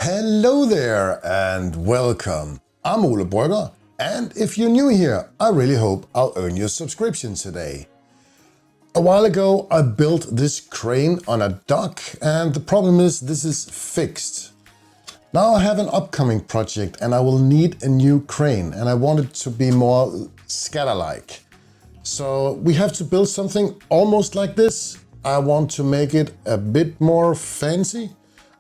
Hello there and welcome. I'm Ole Brygger, and if you're new here, I really hope I'll earn your subscription today. A while ago I built this crane on a dock, and the problem is this is fixed. Now I have an upcoming project and I will need a new crane, and I want it to be more scatter-like. So we have to build something almost like this. I want to make it a bit more fancy.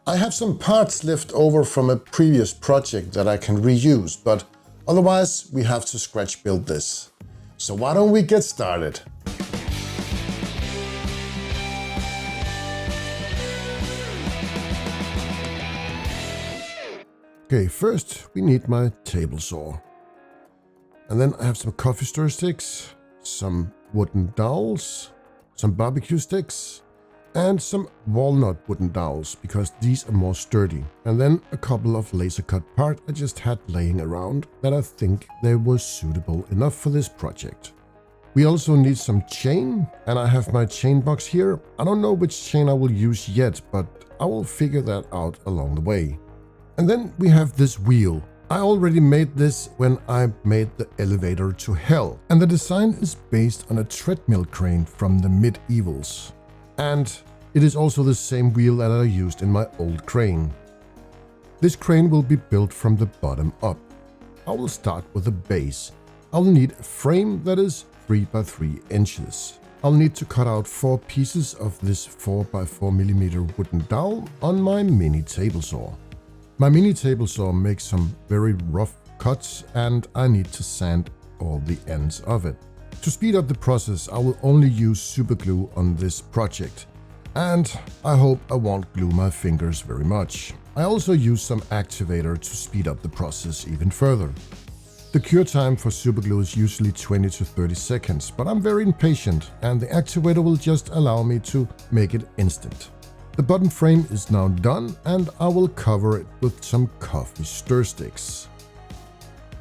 I have some parts left over from a previous project that I can reuse, but otherwise we have to scratch build this. So why don't we get started? Okay, first we need my table saw. And then I have some coffee stir sticks, some wooden dowels, some barbecue sticks, and some walnut wooden dowels, because these are more sturdy. And then a couple of laser cut parts I just had laying around that I think they were suitable enough for this project. We also need some chain, and I have my chain box here. I don't know which chain I will use yet, but I will figure that out along the way. And then we have this wheel. I already made this when I made the elevator to hell, and the design is based on a treadmill crane from the medievals. And it is also the same wheel that I used in my old crane. This crane will be built from the bottom up. I will start with a base. I'll need a frame that is 3 by 3 inches. I'll need to cut out 4 pieces of this 4 by 4 millimeter wooden dowel on my mini table saw. My mini table saw makes some very rough cuts, and I need to sand all the ends of it. To speed up the process, I will only use super glue on this project, and I hope I won't glue my fingers very much. I also use some activator to speed up the process even further. The cure time for super glue is usually 20 to 30 seconds, but I'm very impatient, and the activator will just allow me to make it instant. The bottom frame is now done, and I will cover it with some coffee stir sticks.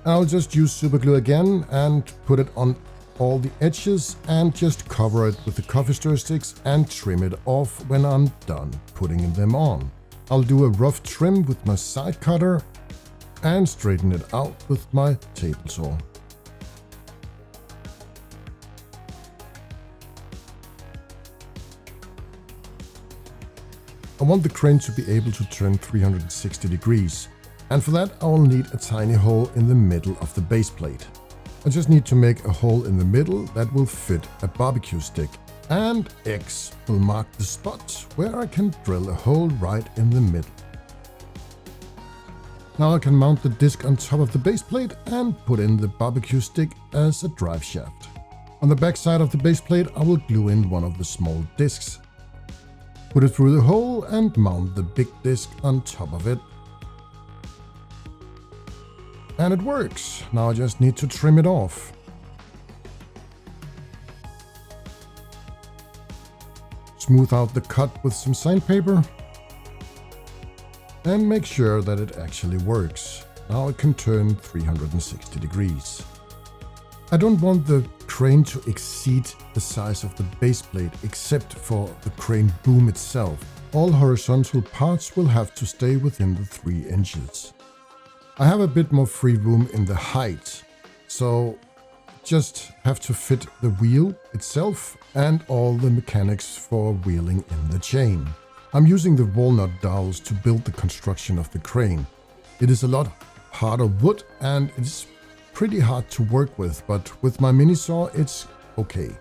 I'll just use super glue again and put it on all the edges and just cover it with the coffee stir sticks and trim it off when I'm done putting them on. I'll do a rough trim with my side cutter and straighten it out with my table saw. I want the crane to be able to turn 360 degrees, and for that I will need a tiny hole in the middle of the base plate. I just need to make a hole in the middle that will fit a barbecue stick, and X will mark the spot where I can drill a hole right in the middle. Now I can mount the disc on top of the base plate and put in the barbecue stick as a drive shaft. On the back side of the base plate I will glue in one of the small discs. Put it through the hole and mount the big disc on top of it. And it works. Now I just need to trim it off. Smooth out the cut with some sandpaper. And make sure that it actually works. Now it can turn 360 degrees. I don't want the crane to exceed the size of the base plate except for the crane boom itself. All horizontal parts will have to stay within the 3 inches. I have a bit more free room in the height, so just have to fit the wheel itself and all the mechanics for wheeling in the chain. I'm using the walnut dowels to build the construction of the crane. It is a lot harder wood and it's pretty hard to work with, but with my mini saw it's okay.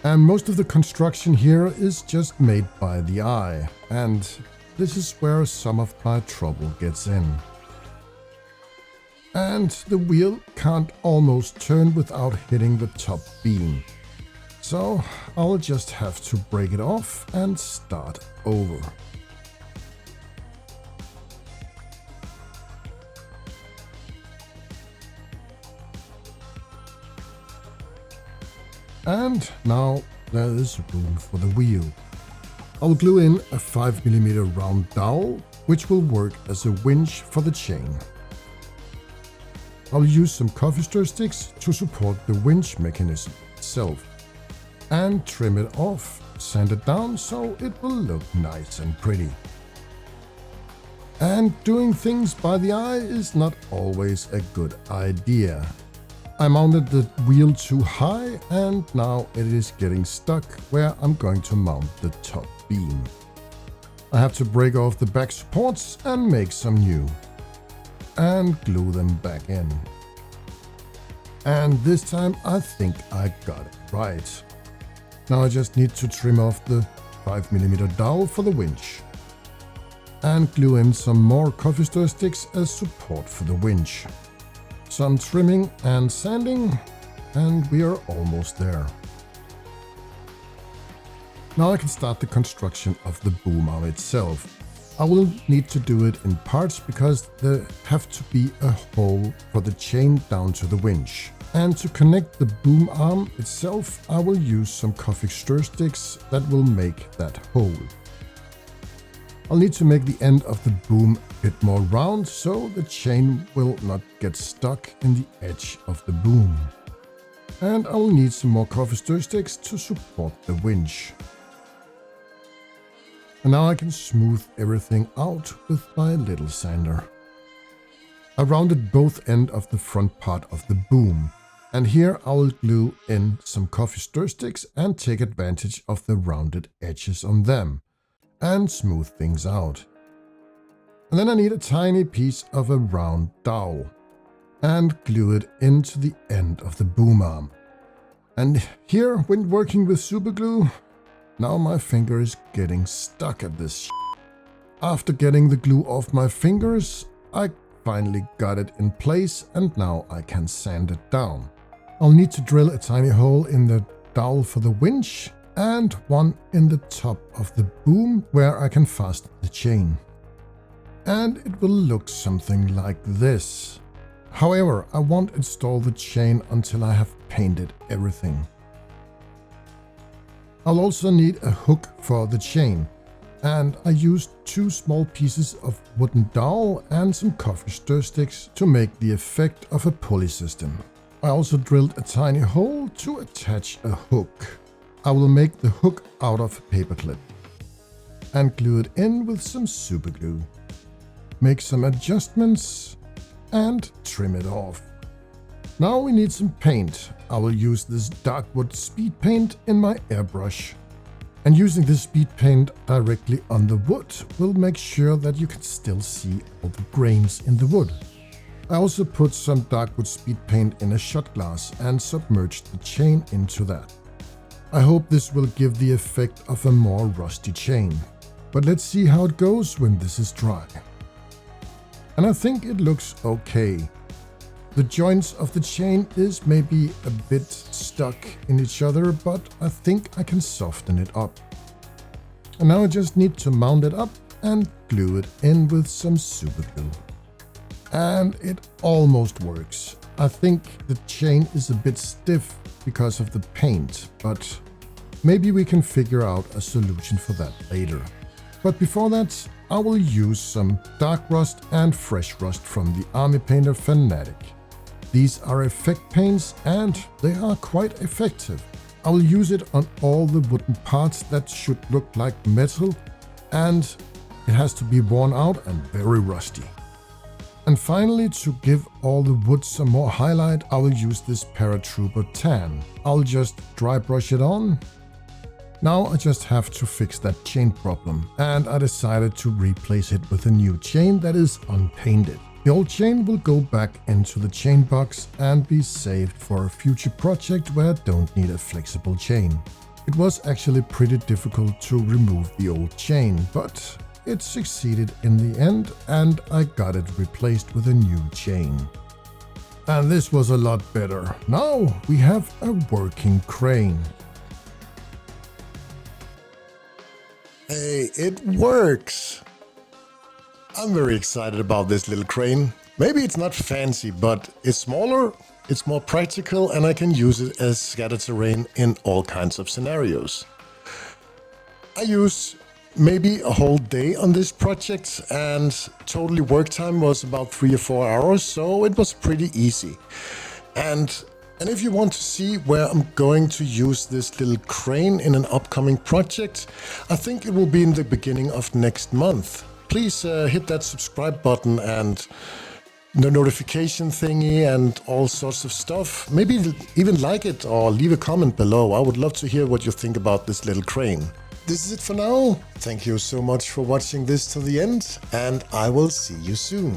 And most of the construction here is just made by the eye, and this is where some of my trouble gets in. And the wheel can't almost turn without hitting the top beam. So I'll just have to break it off and start over. And now there is room for the wheel. I'll glue in a 5mm round dowel, which will work as a winch for the chain. I'll use some coffee stir sticks to support the winch mechanism itself, and trim it off, sand it down so it will look nice and pretty. And doing things by the eye is not always a good idea. I mounted the wheel too high and now it is getting stuck where I'm going to mount the top beam. I have to break off the back supports and make some new. And glue them back in. And this time I think I got it right. Now I just need to trim off the 5mm dowel for the winch. And glue in some more coffee stir sticks as support for the winch. Some trimming and sanding, and we are almost there. Now I can start the construction of the boom arm itself. I will need to do it in parts because there have to be a hole for the chain down to the winch. And to connect the boom arm itself, I will use some coffee stir sticks that will make that hole. I'll need to make the end of the boom a bit more round so the chain will not get stuck in the edge of the boom. And I'll need some more coffee stir sticks to support the winch. And now I can smooth everything out with my little sander. I rounded both ends of the front part of the boom. And here I will glue in some coffee stir sticks and take advantage of the rounded edges on them. And smooth things out. And then I need a tiny piece of a round dowel and glue it into the end of the boom arm. And here, when working with super glue, now my finger is getting stuck at this. After getting the glue off my fingers, I finally got it in place and now I can sand it down. I'll need to drill a tiny hole in the dowel for the winch and one in the top of the boom where I can fasten the chain. And it will look something like this. However, I won't install the chain until I have painted everything. I'll also need a hook for the chain, and I used 2 small pieces of wooden dowel and some coffee stir sticks to make the effect of a pulley system. I also drilled a tiny hole to attach a hook. I will make the hook out of a paperclip and glue it in with some super glue. Make some adjustments and trim it off. Now we need some paint. I will use this dark wood speed paint in my airbrush. And using this speed paint directly on the wood will make sure that you can still see all the grains in the wood. I also put some dark wood speed paint in a shot glass and submerged the chain into that. I hope this will give the effect of a more rusty chain. But let's see how it goes when this is dry. And I think it looks okay. The joints of the chain is maybe a bit stuck in each other, but I think I can soften it up. And now I just need to mount it up and glue it in with some super glue. And it almost works. I think the chain is a bit stiff because of the paint, but maybe we can figure out a solution for that later. But before that, I will use some dark rust and fresh rust from the Army Painter Fanatic. These are effect paints and they are quite effective. I will use it on all the wooden parts that should look like metal, and it has to be worn out and very rusty. And finally, to give all the wood some more highlight, I will use this Paratrooper tan. I'll just dry brush it on. Now I just have to fix that chain problem, and I decided to replace it with a new chain that is unpainted. The old chain will go back into the chain box and be saved for a future project where I don't need a flexible chain. It was actually pretty difficult to remove the old chain, but it succeeded in the end and I got it replaced with a new chain. And this was a lot better. Now we have a working crane. Hey, it works! I'm very excited about this little crane. Maybe it's not fancy, but it's smaller, it's more practical, and I can use it as scatter terrain in all kinds of scenarios. I use maybe a whole day on this project, and totally work time was about 3 or 4 hours, so it was pretty easy. And if you want to see where I'm going to use this little crane in an upcoming project, I think it will be in the beginning of next month. please hit that subscribe button and the notification thingy and all sorts of stuff. Maybe even like it or leave a comment below. I would love to hear what you think about this little crane. This is it for now. Thank you so much for watching this to the end, and I will see you soon.